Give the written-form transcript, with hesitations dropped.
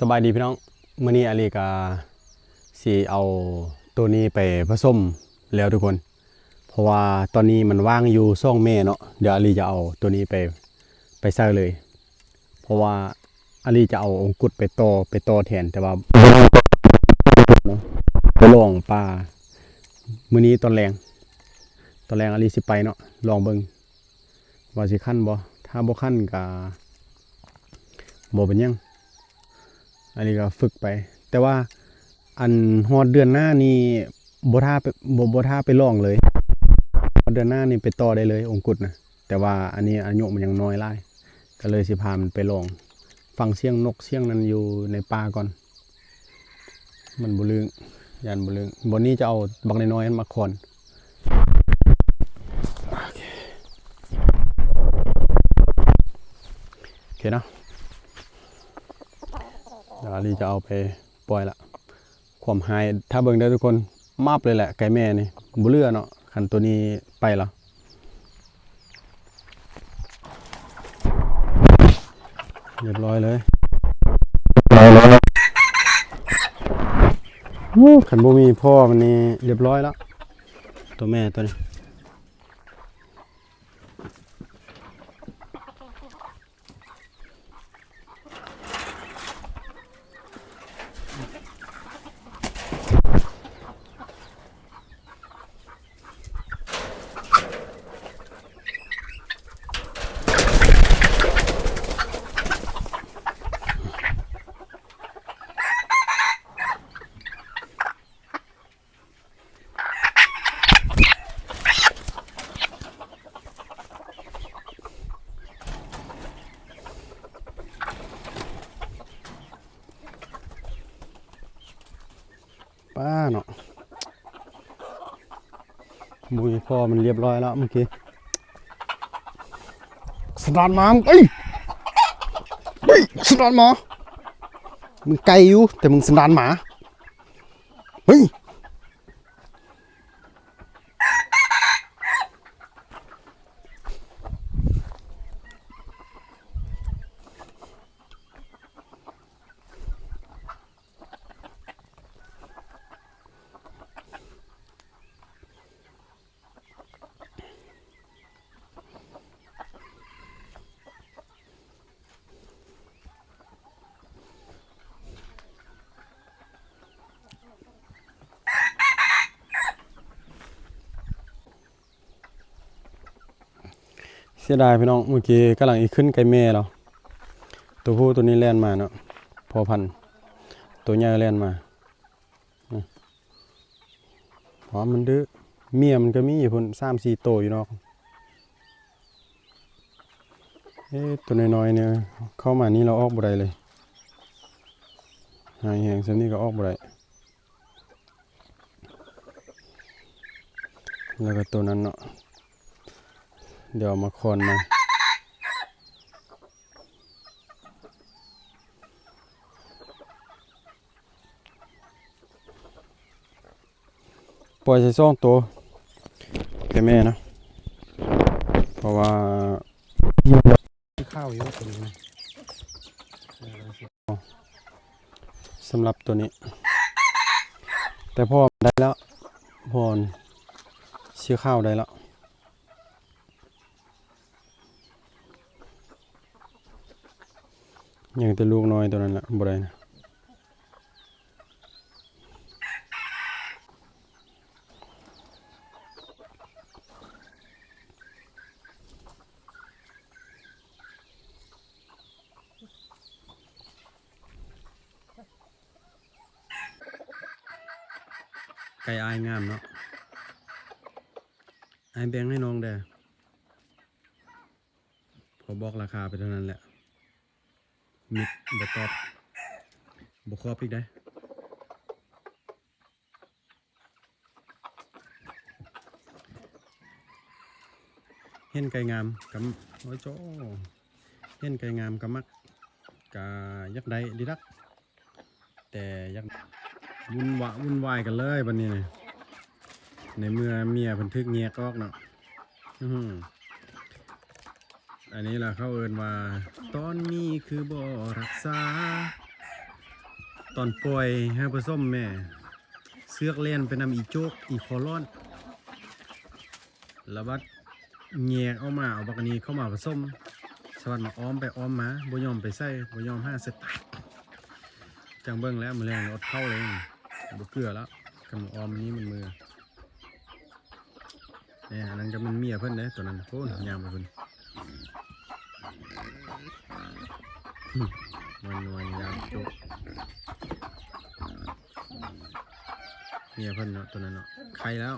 สบายดีพี่น้องมื้อนี้อาลีกาสิเอาตัวนี้ไปผสมแล้วทุกคนเพราะว่าตอนนี้มันว่างอยู่2แม่เนาะเดี๋ยวอาลีจะเอาตัวนี้ไปใส่เลยเพราะว่าอาลีจะเอาองกุดไปต่อแทนแต่ว่าเนาะไปลองปลามื้อนี้ตอนแรงอาลีสิไปเนาะลองเบิ่งว่าสิคั่นบ่ถ้าบ่คั่นก็บ่เป็นหยังอันนี้ก็ฝึกไปแต่ว่าอันฮอดเดือนหน้านี่บ่ท่าไปลองเลยฮอดเดือนหน้านี่ไปต่อได้เลยองกุดนะแต่ว่าอันนี้อายุมันยังน้อยหลายก็เลยสิพามันไปลองฟังเสียงนกเสียงนั้นอยู่ในป่าก่อนมันบ่ลึงยันบ่ลึงบนนี้จะเอาบักน้อยๆมาคอนโอเคเนาะเดี๋ยวอาลีจะเอาไปปล่อยละความหายถ้าเบิ่งได้ทุกคนมาบเลยแหละไก่แม่นี่บ่เลือเนาะคันตัวนี้ไปแล้วเรียบร้อยเลยคันบ่มีพ่อมันนี่เรียบร้อยแล้วตัวแม่ตัวนี้ป้าเนาะบุยพ่อมันเรียบร้อยแล้วเมื่อกี้สนานมาเอ้ยสนานหมามึงไกลอยู่แต่มึงสนานหมาเฮ้ยเสียดายพี่น้องเมื่อกี้กำลังอีกขึ้นไก่แม่เราตัวผู้ตัวนี้แล่นมาเนาะพอพันตัวใหญ่แล่นมาเพราะมันดื้อเมียมันก็มีอยู่พุ่น3-4ตัวอยู่เนาะตัวน้อยๆเนี่ยเข้ามานี่เราออกบ่ได้เลยหายแหงซะนี่ก็ออกบ่ได้แล้วก็ตัวนั้นเนาะเดี๋ยวมาคอนมาปล่อยใส่2ตัวแค่แม่นะเพราะว่าข้าวอยู่ตัวนี้นะสำหรับตัวนี้แต่พ่อได้แล้วพ่อเชื่อข้าวได้แล้วยังแต่ลูกน้อยตัวนั้นแหละบ่ได้นะไก่อายงามเนาะอายแบ่งให้น้องได้พอบอกราคาไปเท่านั้นแหละมิดบ่ตอบบ่ครอบอีกได้เห็นไก่งามกับโอ้ยโจ้เห็นไก่งามกับมักกะยักได้ดีดักแต่ยักวุ่นวายกันเลยบัดนี้ในเมื่อเมียเพิ่นทึกเงียกออกเนาะอันนี้ล่ะเขาเอิ้นว่าตอนนี้คือบ่รักษา ตอนปล่อยให้ผสมแม่เสือกเล่นไปนำอีโจกอีคอร้อนแล้วบัดแยกเอามาเอาบักอันนี้เข้ามาผสมสวัสดมาอ้อมไปอ้อมมาบ่ยอมไปใส่บ่ยอมห้าเสร็จจังเบิ่งแล้วมือแรงอดเข้าเลยบ่เกลือแล้วกำอ้อมนี้มันมือเนี่ยอันนั้นก็มันเมียเพิ่นเด้ตัวนั้นโอ้ยยามไปเพิ่นมันยามโจกเมียเพิ่นเนาะตัวนั้นเนาะใครแล้ว